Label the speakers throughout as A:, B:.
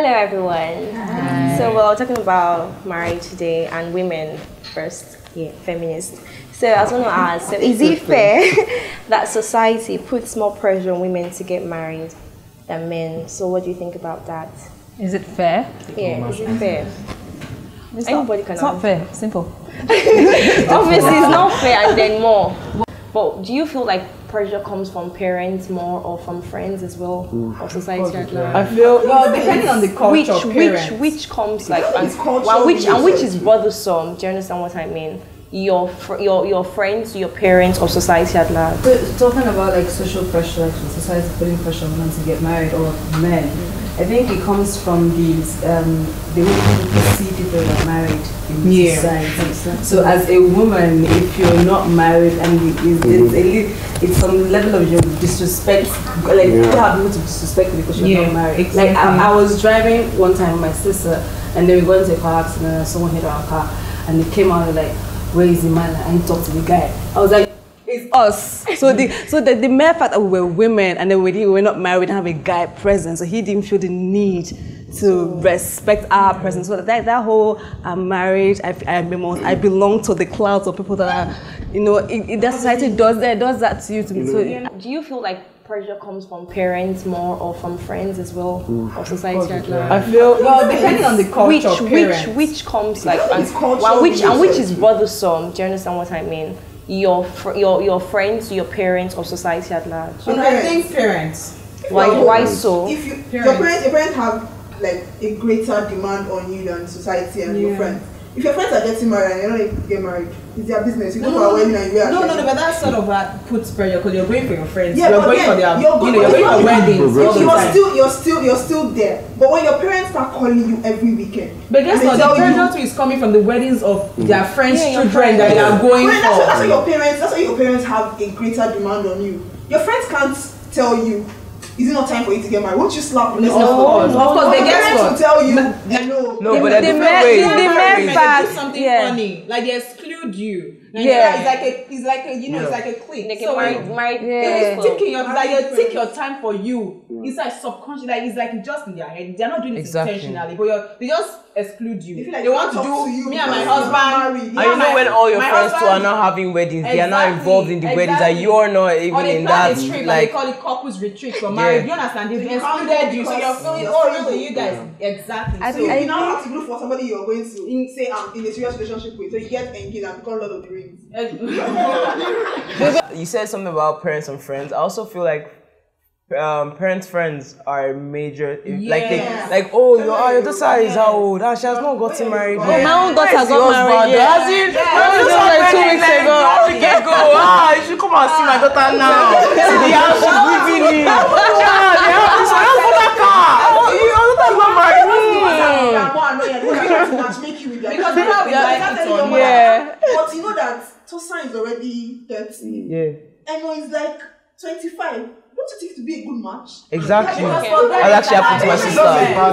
A: Hello everyone.
B: Hi.
A: So we're talking about marriage today and women first, feminist. So I was going to ask, so is it fair that society puts more pressure on women to get married than men? So what do you think about that?
B: Is it fair?
A: Yeah, is it fair?
B: Anybody can. It's not fair. Simple.
A: Obviously, it's not fair and then more. But do you feel like pressure comes from parents more or from friends as well, or society at large?
C: I feel depending on the culture,
A: which comes like
D: and
A: which is bothersome. Do you understand what I mean? Your friends, your parents, or society at large.
E: But talking about like social pressure, like society putting pressure on women to get married or men, I think it comes from the way people see people that are married in society. So as a woman, if you're not married and it's some level of your disrespect, like people have people to disrespect you because you're not married.
C: Exactly.
E: Like I was driving one time with my sister and then we got into a car accident and someone hit our car and they came out like, where is the man? I didn't talk to the guy. I was like, it's us. So the mere fact that we were women and then we were not married, we didn't have a guy present, so he didn't feel the need to respect our presence. So that whole I'm married, I belong to the clouds of people that are, that society does that to you.
A: Do you feel like pressure comes from parents more or from friends as well, or society at large?
C: I feel depending on the culture,
A: which comes like and which is bothersome. Do you understand what I mean? Your friends, your parents, or society at large?
C: I think parents.
A: Why so?
D: If your parents have like a greater demand on you than society and your friends. If your friends are getting married and you're not get married, it's their business. You go for a wedding and you
C: No, but that sort of puts pressure because you're going for your friends.
D: Yeah,
C: you're going for their, you're going for weddings.
D: You're still there. But when your parents start calling you every weekend,
C: but guess what? The pressure too is coming from the weddings of their friends' children that they are going for.
D: That's why your parents have a greater demand on you. Your friends can't tell you, is it not time for you to get married? Won't you slap them?
C: Of course, they
D: parents will tell you,
C: no,
B: but
C: they
B: do
C: something funny, like they exclude you. It's like a clique.
A: So married
C: they take your time for you. It's like subconscious, like it's like just in their head. They're not doing it intentionally, but they just exclude you.
D: Like
C: they want to do me and my husband.
F: And when all your friends too are not having weddings, they are not involved in the weddings, and you're not even in that.
C: Trip, like they call it couples retreat for marriage. You understand? They've excluded you, so you're feeling really you guys exactly.
D: So you now have to look for somebody you're going to say I'm in a serious relationship with, so you get engaged and become Lord of the Rings.
F: You said something about parents and friends. I also feel like parents' friends are major. Your daughter is how old? She has not gotten married.
B: My own daughter got married.
F: Like 2 weeks ago. You should come and see my daughter now. See the house she's living in. They have this. I have put a car. Your daughter's not married.
D: But you know that Tosan is already 30.
F: Yeah.
D: And he's like 25. Don't you think to be a good match?
F: Exactly. That actually happened to my sister.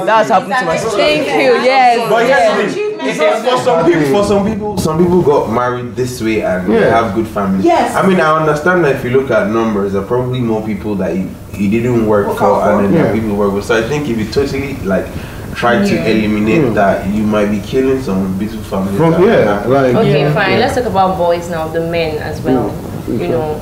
F: That's happened to my sister.
B: Thank you. Yes.
G: But some people got married this way and they have good families.
D: Yes.
G: I mean, I understand that if you look at numbers, there are probably more people that he didn't work for and then there are people who work with. So I think if you totally try to eliminate that, you might be killing some beautiful families.
A: Okay, fine. Let's talk about boys now, the men as well.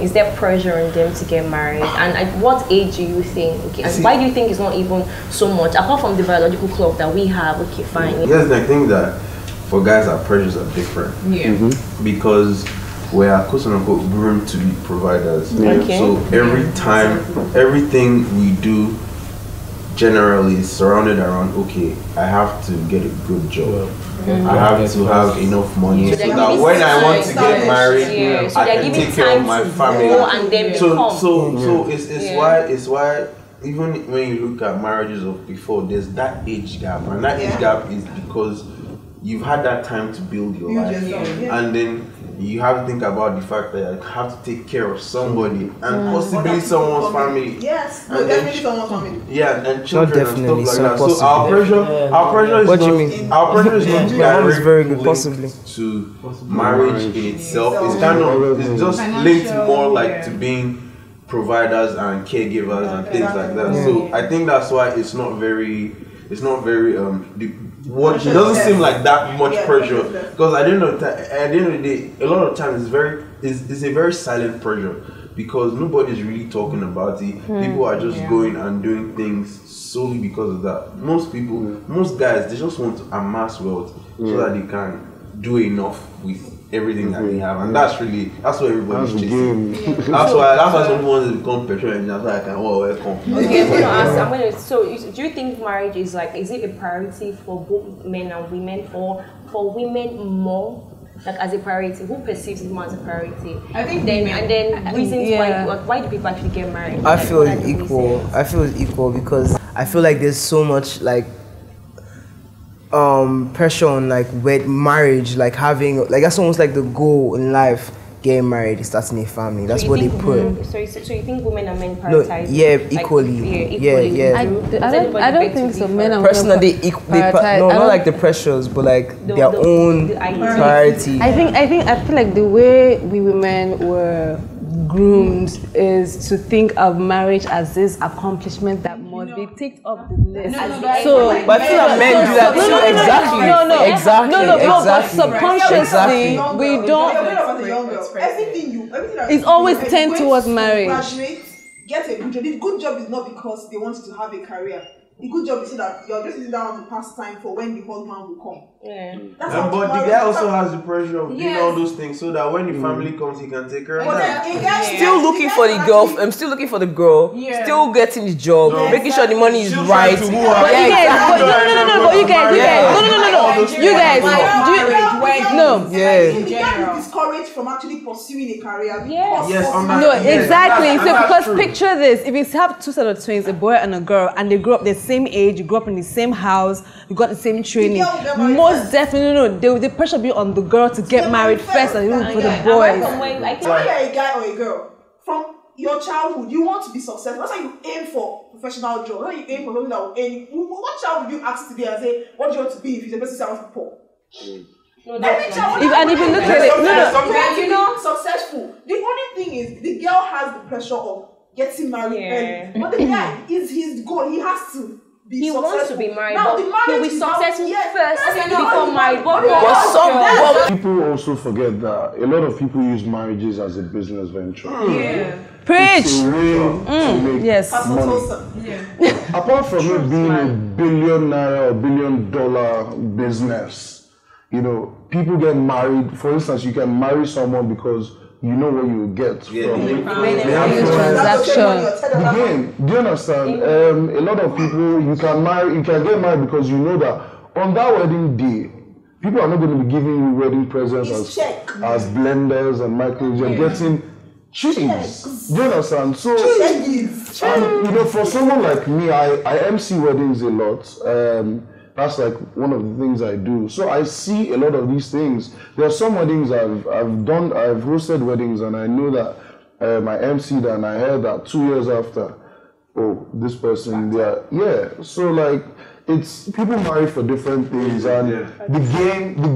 A: Is there pressure on them to get married? And at what age do you think? Okay, and why do you think it's not even so much, apart from the biological clock that we have? Okay, fine.
G: Yes, I think that for guys, our pressures are different. Yeah. Because we are quote unquote groomed to be providers.
A: Okay.
G: So everything we do generally is surrounded around, okay, I have to get a good job. I have to have enough money so that when I want to get married, I can take care of my family.
A: And then
G: so it's why even when you look at marriages of before, there's that age gap, and that age gap is because you've had that time to build your life, and then you have to think about the fact that you have to take care of somebody and possibly someone's family.
D: Yes, definitely someone's family.
G: Yeah, and children and stuff like that.
F: Possible.
G: So our pressure is
F: what
G: not.
F: Do you mean?
G: Our pressure is not
F: is very good, possibly
G: to marriage in itself. It's just linked more like to being providers and caregivers and things like that. So I think that's why it's not very it's not very it doesn't seem like that much pressure, because at the end of the day, a lot of times it's a very silent pressure, because nobody's really talking about it. People are just going and doing things solely because of that. Most guys, they just want to amass wealth so that they can do enough with everything that they have, and that's what everybody's chasing. That's why some people want to become petrol engineers, so I can welcome.
A: Okay, I'm gonna ask. So, do you think marriage is it a priority for both men and women, or for women more? Like as a priority, who perceives it more as a priority? I think then reasons why do people actually get married?
H: I feel it's equal. I feel it's equal because I feel like there's so much like pressure on like with marriage, like having like that's almost like the goal in life. Getting married, starting a family. That's what they put.
A: So you think women and men prioritize?
H: Equally. Yeah.
B: I don't think so. Men and
H: personally, not like the pressures, but like their own priority.
B: I feel like the way we women were groomed is to think of marriage as this accomplishment that must be ticked off the list.
H: But I feel like men do that too. Exactly.
B: But subconsciously we don't.
D: Everything
B: it's always tend towards marriage.
D: Graduate, get a good job. The good job is not because they want you to have a career. The good job is so that you're just sitting down to pass time for when the husband will come.
A: Yeah.
G: But the guy also has the pressure of doing all those things so that when the family comes, he can take care of that.
H: Still looking for the girl. I'm still looking for the girl. Still getting the job, making sure the money is right.
B: But you guys, no.
D: The guy is discouraged from actually pursuing a career.
B: Exactly. So because picture this: if you have two sets of twins, a boy and a girl, and they grow up the same age, you grew up in the same house, you got the same training. Most definitely, the pressure be on the girl to get married first, and even for the boys.
D: Whether you're a guy or a girl, from your childhood, you want to be successful. That's why you aim for professional job. That's why you aim for something that will aim. What child would you ask today and say, "What do you want to be?" If you're the person who sounds poor.
B: If you look at it,
D: successful. The only thing is, the girl has the pressure of getting married early, but the guy is his goal. He has to.
A: He wants to be married,
D: now,
A: but he'll be successful first before married.
I: People also forget that a lot of people use marriages as a business venture.
B: Preach.
I: It's a way to make money. Apart from it being a $1 billion or $1 billion business, you know, people get married. For instance, you can marry someone because you know what you will get from the transaction. Again, do you understand? A lot of people, you can get married because you know that on that wedding day, people are not going to be giving you wedding presents as blenders and microwaves. You're getting cheese. Do you understand? So, you know, for someone like me, I MC weddings a lot. That's like one of the things I do. So I see a lot of these things. There are some weddings I've hosted weddings, and I know that I MC'd, and I heard that 2 years after, oh, this person, so like, it's people marry for different things, and the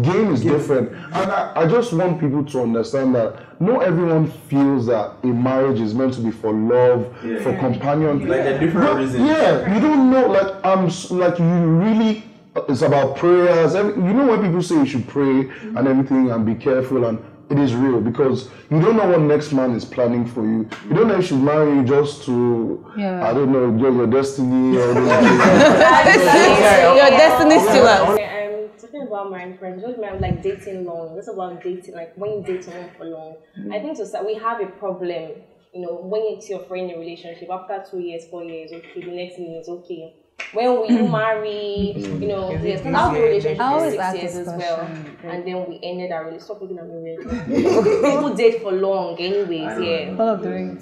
I: game is different. And I just want people to understand that not everyone feels that a marriage is meant to be for love, for companionship.
G: Like a different reason.
I: You don't know. Like you really. It's about prayers. You know when people say you should pray and everything and be careful, and it is real because you don't know what next man is planning for you. You don't know if she's marrying you just to, I don't know, get your destiny or your
B: destiny still.
A: Talking about marriage, friends, just like dating long. It's about dating, like when you date someone for long. I think we have a problem. You know, when it's your friend in a relationship after 2 years, 4 years, okay, the next thing is okay. When we marry, you know, yes, our relationship for 6 years as well, and then we ended our relationship. Stop looking at me weird. People date for long, anyways,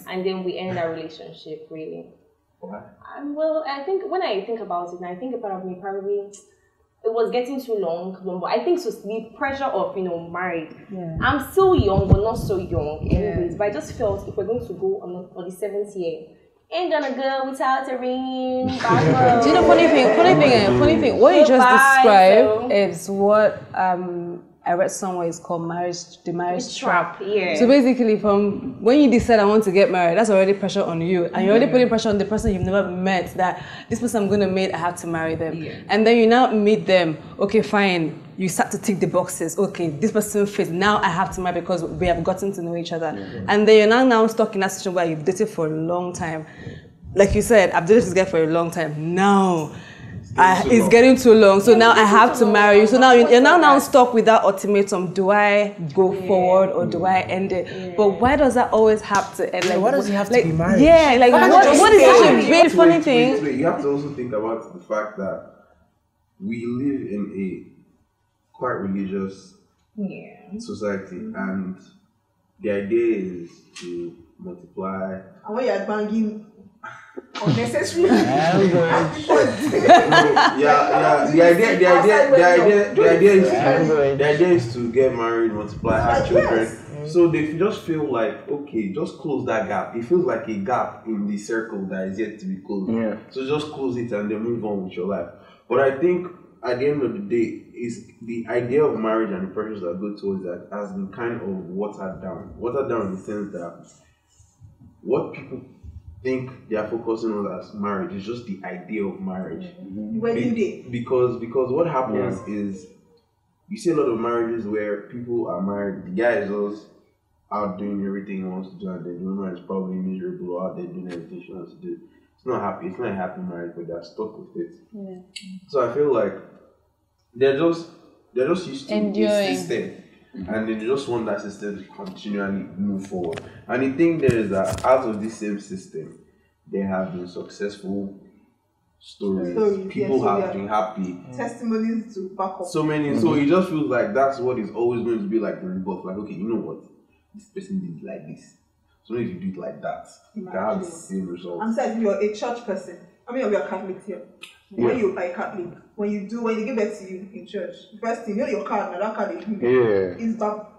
A: and then we ended our relationship, really. Well, I think when I think about it, and I think a part of me probably it was getting too long, but I think so the pressure of married. I'm still young, but not so young, anyways. But I just felt if we're going to go on the 7th year. Ain't gonna go without a ring.
B: Do you know funny thing? What you just described is what I read somewhere it's called the marriage trap.
A: Yeah.
B: So basically, from when you decide I want to get married, that's already pressure on you, and you're already putting pressure on the person you've never met. That this person I'm going to meet, I have to marry them. Yeah. And then you now meet them. Okay, fine. You start to tick the boxes. Okay, this person fits. Now I have to marry because we have gotten to know each other. Mm-hmm. And then you're now stuck in that situation where you've dated for a long time. Like you said, I've dated this guy for a long time. Now it's getting too long. So now I have to marry you. So now you're now stuck with that ultimatum. Do I go forward or do I end it? Yeah. But why does that always have to end? Like,
H: why does he have to be married?
B: Yeah, like what is such a big funny thing?
G: Wait, you have to also think about the fact that we live in a quite religious society, and the idea is to multiply. And when you're banging unnecessary, the idea is to get married, multiply, have children. So they just feel like, okay, just close that gap. It feels like a gap in the circle that is yet to be closed. Yeah. So just close it and then move on with your life. But I think at the end of the day, is the idea of marriage and the pressures that go towards that has been kind of watered down. Watered down in the sense that what people think they are focusing on as marriage is just the idea of marriage. Mm-hmm. Because what happens is you see a lot of marriages where people are married, the guy is just out doing everything he wants to do, and the woman is probably miserable out there doing everything she wants to do. It's not happy. It's not a happy marriage, but they're stuck with it. Yeah. So I feel like they're just used to this system, and they just want that system to continually move forward. And the thing there is that out of this same system, there have been successful stories. People have been happy.
D: Testimonies to back up.
G: So many. Mm-hmm. So it just feels like that's what is always going to be like the rebuff. Like, okay, you know what? This person did it like this. So if you do it like that, you can have the same result.
D: I'm saying if you're a church person, I mean, you're Catholic here. When you are Catholic, when you give birth to you in church, first thing, your card, now that card is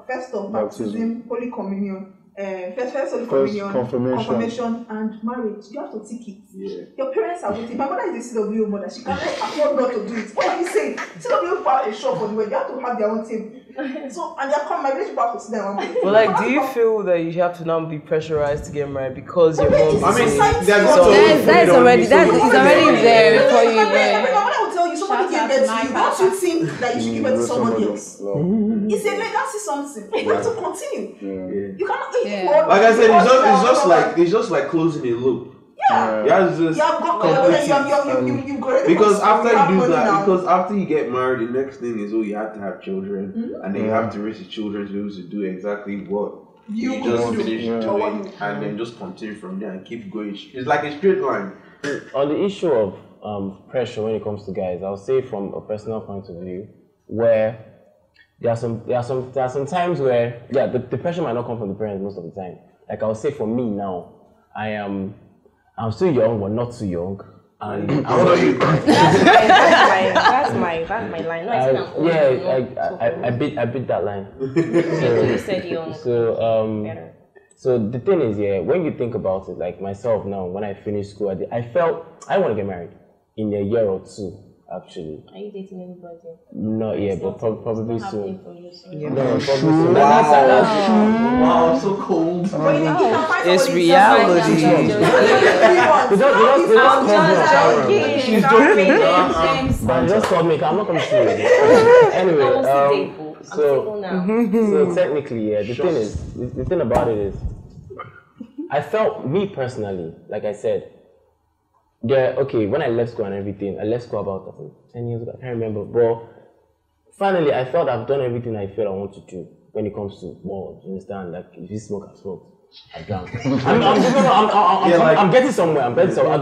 D: first of baptism, Holy Communion, first Holy Communion, confirmation, and marriage. You have to tick it. Yeah. Your parents are waiting. My mother is a CW mother. She can't afford not to do it. What are you saying? CW bought a shop for the way. They have to have their own team. So, and they're coming, my village people have to sit there one place.
F: But like, do you feel that you have to now be pressurized to get married because your mom?
G: I mean,
B: that's already there before you
D: even. My mother will tell you somebody gave birth to you. Don't you think that you should give birth to somebody else? It's a legacy something. You have to continue. You cannot.
G: Like I said, it's just like closing a loop. Yeah, because after you do that, because after you get married, the next thing is you have to have children, and then you have to raise the children to be able to do exactly what you just finished doing, and then just continue from there and keep going. It's like a straight line.
J: On the issue of pressure when it comes to guys, I'll say from a personal point of view, where there are some times where the pressure might not come from the parents most of the time. Like I'll say for me now, I'm still young, but not too young. And
A: that's my line.
J: I bit that line.
A: You said young.
J: So the thing is, when you think about it, like myself now, when I finished school, I felt I want to get married in a year or two. Actually.
A: Are you dating anybody?
J: Not yet, but probably soon.
G: No, probably soon. Wow, so cold.
F: It's reality.
J: But just call me. I'm not going to say it. Anyway, so technically, the thing about it is, I felt, me personally, like I said, when I left school and everything, I left school about 10 years ago, I can't remember, but finally I felt I've done everything I feel I want to do when it comes to more, you understand? Like, if you smoke, I smoke. I drank. I'm getting somewhere, I'm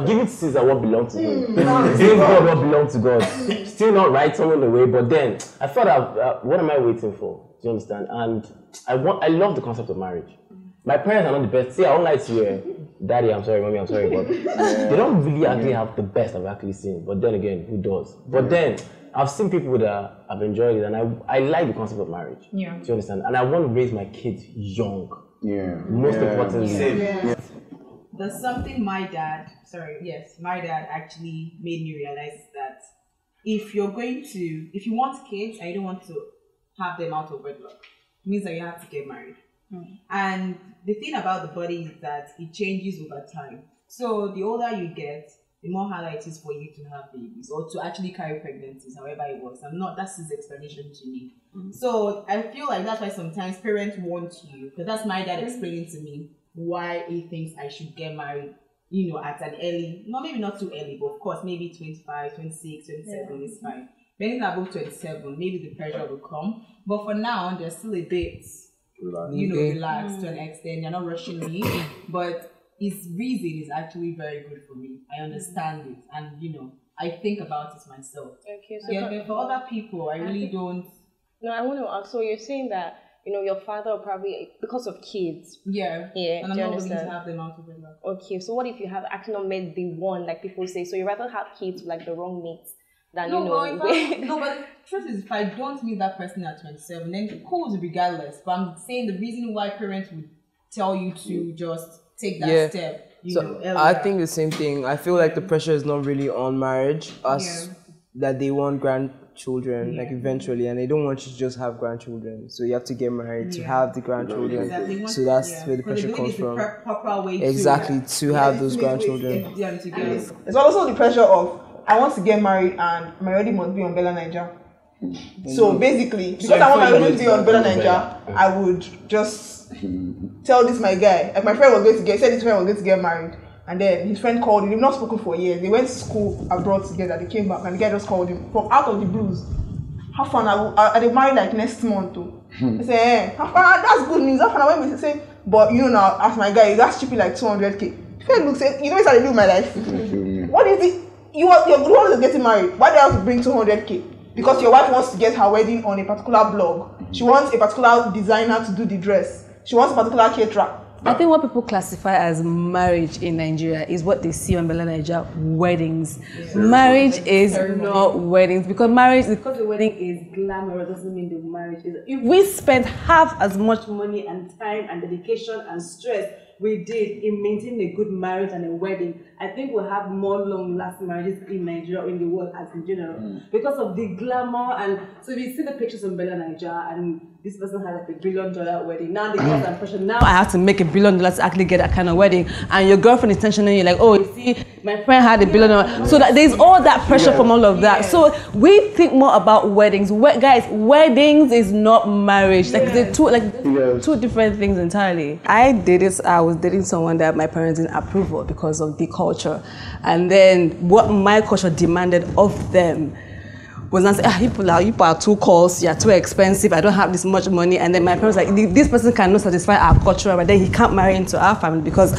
J: giving Caesar what belongs to him. Giving God what belongs to God. Still not right somewhere in the way, but then I thought, what am I waiting for? Do you understand? And I love the concept of marriage. My parents are not the best. See, I don't like to hear, Daddy, I'm sorry, Mommy, I'm sorry, but they don't really actually have the best I've actually seen. But then again, who does? But then, I've seen people that have enjoyed it, and I like the concept of marriage. Yeah. Do you understand? And I want to raise my kids young. Yeah. Most importantly.
C: Yeah. There's something my dad actually made me realize that if you want kids and you don't want to have them out of wedlock. It means that you have to get married. And the thing about the body is that it changes over time. So the older you get, the more harder it is for you to have babies or to actually carry pregnancies, however it works. That's his explanation to me. So I feel like that's why sometimes parents want you, because that's my dad explaining to me why he thinks I should get married, at an early, maybe not too early, but of course, maybe 25, 26, 27 is fine. But anything above 27, maybe the pressure will come. But for now, there's still a bit, relaxed to an extent. You're not rushing me, but his reason is actually very good for me. I understand it, and I think about it myself.
A: Okay, so
C: but for other people, I really don't.
A: No, I want to ask. So you're saying that your father probably because of kids.
C: Yeah.
A: And
C: I'm not willing to have them out of wedlock.
A: Okay, so what if you have actually not met the one, like people say? So you rather have kids with like the wrong mate than
C: but the truth is, if I don't meet that person at 27, then cool regardless. But I'm saying the reason why parents would tell you to just take that step.
H: I think the same thing. I feel like the pressure is not really on marriage, that they want grandchildren, like eventually, and they don't want you to just have grandchildren. So you have to get married to have the grandchildren.
C: Exactly.
H: So that's where the pressure comes from.
C: Proper way
H: to have those grandchildren.
D: There's also the pressure of I want to get married and my wedding must be on Bella Naija. So basically, because I want my wedding to be on Bella Naija, I would just tell this my guy. Like my friend was going to get, said his friend was going to get married, and then his friend called him. They've not spoken for years. They went to school abroad together. They came back, and the guy just called him from out of the blues. How fun are they married like next month too? I say, how fun? That's good news. How fun? I went to say, but now, as my guy, that's cheaply like 200K. The friend looks, it's how they live my life. What is it? Your one is getting married. Why do you have to bring 200K? Because your wife wants to get her wedding on a particular blog. She wants a particular designer to do the dress. She wants a particular caterer.
E: I think what people classify as marriage in Nigeria is what they see on Bella Naija, weddings. Yeah. Marriage is not weddings, because the wedding is glamorous doesn't mean the marriage is. If we spend half as much money and time and dedication and stress we did in maintaining a good marriage and a wedding, I think we'll have more long-lasting marriages in Nigeria or in the world as in general. Because of the glamour. And so if you see the pictures on Bella Naija and this person had like $1 billion wedding, now they get that impression, now I have to make $1 billion to actually get that kind of wedding, and your girlfriend is tensioning you like, oh, you see, my friend had $1 billion. So that there's all that pressure from all of that. So we think more about weddings. Guys, weddings is not marriage. Like they're two different things entirely. I was dating someone that my parents didn't approve of because of the culture, and then what my culture demanded of them was not say, you are too cost, you're too expensive, I don't have this much money. And then my parents like, this person cannot satisfy our culture, but then he can't marry into our family because,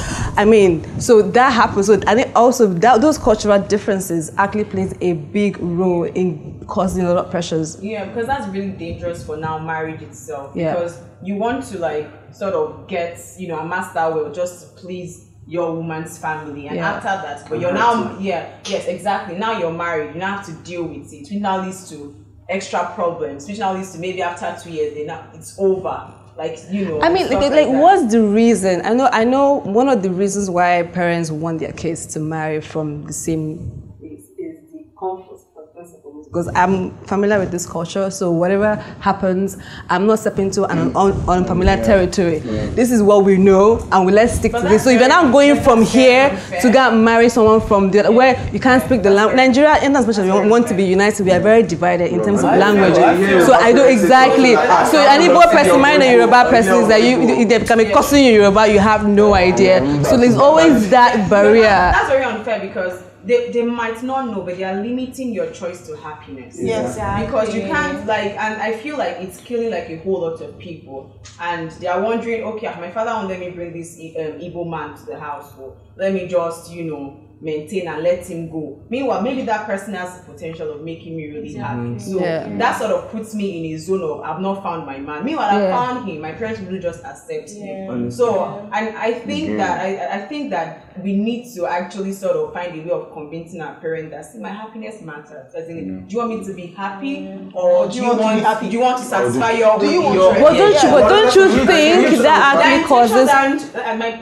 E: so that happens. So I think also those cultural differences actually plays a big role in causing a lot of pressures.
C: Yeah, because that's really dangerous for now marriage itself. Yeah. Because you want to sort of get, amass that will just to please your woman's family, and after that, but you're now, yes, exactly. Now you're married, you now have to deal with it, which now leads to extra problems, which now leads to maybe after 2 years, it's over. What's
E: the reason? I know one of the reasons why parents want their kids to marry from the same is the comfort. Because I'm familiar with this culture, so whatever happens, I'm not stepping into an unfamiliar territory. Yeah. This is what we know, and let's stick to this. So if you're not going from here to go and marry someone from the other, where you can't speak the language, Nigeria, in as much as we want to be united, we are very divided in terms of language. So I do exactly. So an Igbo person marrying a Yoruba person is that they can be cursing you Yoruba, you have no idea. So there's always that barrier.
C: That's very unfair because they might not know, but they are limiting your choice to happiness.
D: Yes, exactly.
C: Because you can't and I feel like it's killing a whole lot of people, and they are wondering, okay, my father won't let me bring this Igbo man to the house, so let me just maintain and let him go. Meanwhile, maybe that person has the potential of making me really happy. So that sort of puts me in a zone of I've not found my man. Meanwhile, I found him. My parents will just accept him. So, and I think that we need to actually sort of find a way of convincing our parents that see, my happiness matters. As in, do you want me to be happy, or do you want to satisfy your?
E: Don't you think that actually causes?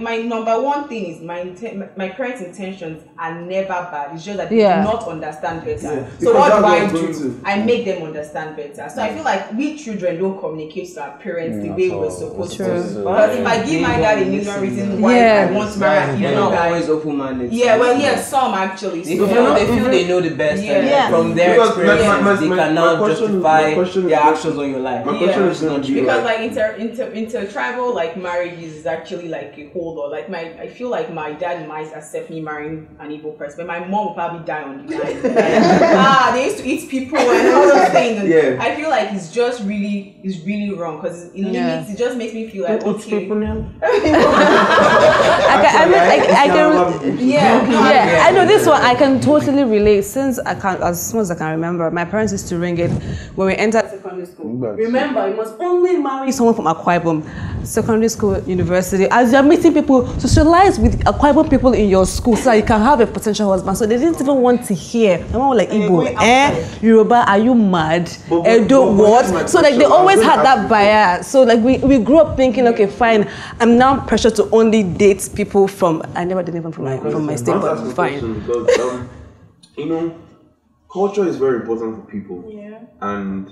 C: My number one thing is my parents' intentions are never bad. It's just that they
B: Yeah.
C: do not understand better.
G: Yeah,
C: So
G: because
C: what
G: that's
C: do
G: what
C: I
G: I'm going
C: do?
G: to.
C: I make them understand better. So I feel like we children don't communicate to our parents the way we're supposed to. Because if I give my dad a million reasons why
B: Yeah.
C: I want to marry
F: They're
C: a
F: not
C: guy.
F: always open-minded.
C: Yeah, well, yes, some actually.
F: They
C: So,
F: feel they know the best, and
C: Yeah.
F: from their
G: Because
F: experiences, they can now justify
G: question
F: their
G: is-
F: actions on your life.
G: My question is
F: not
G: going to
F: you.
G: be
C: because
G: like,
C: like inter-tribal like marriages is actually like a hold on. Like I feel like my dad might accept me marrying an evil person, but my mom will probably die on the line. Like, they used to eat people and all those things. And
G: Yeah.
C: I feel like it's really wrong because it limits. It just makes me feel like okay.
B: I know this one. I can totally relate since I can, as soon as I can remember, my parents used to ring it when we entered secondary school. Remember, you must only marry someone from Akwa Ibom, secondary school, university. As you're meeting people, socialize with Akwa Ibom people in your school so that you can have a potential husband. So they didn't even want to hear. My mom was like, Igbo, Yoruba, are you mad? Edo, what? So like they always had that bias. So like we grew up thinking, okay, fine, I'm now pressured to only date people from, I never did even from my state, but fine.
G: Because, you know, culture is very important for people.
D: Yeah.
G: And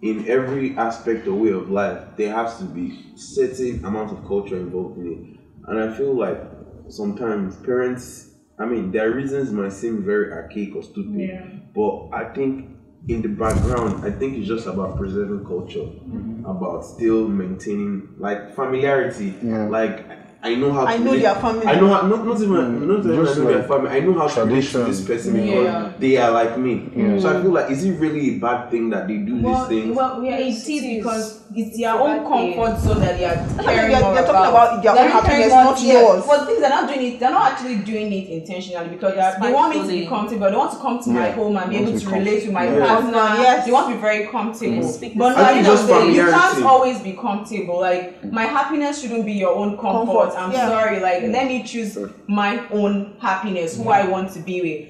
G: in every aspect or way of life, there has to be certain amount of culture involved in it. And I feel like sometimes parents, I mean, their reasons might seem very archaic or stupid, but I think in the background, I think it's just about preserving culture, about still maintaining like familiarity. Like I know how.
D: I know their family.
G: I know how. Not even I know their family. I know how to relate to
I: tradition.
G: this person because they are like me. So I feel like, is it really a bad thing that they do these things?
C: Well, yeah, it is because it's their own comfort zone that they are caring more
D: They're talking about their own happiness, not yours.
C: But the things they're not doing it. They're not actually doing it intentionally because they want me to be comfortable. They want to come to my home and be able to relate with my partner.
D: Yes.
C: They want to be very comfortable. But
G: I think just
C: you
G: familiarity.
C: can't always be comfortable. Like my happiness shouldn't be your own comfort. I'm sorry. Like let me choose my own happiness, who I want to be with.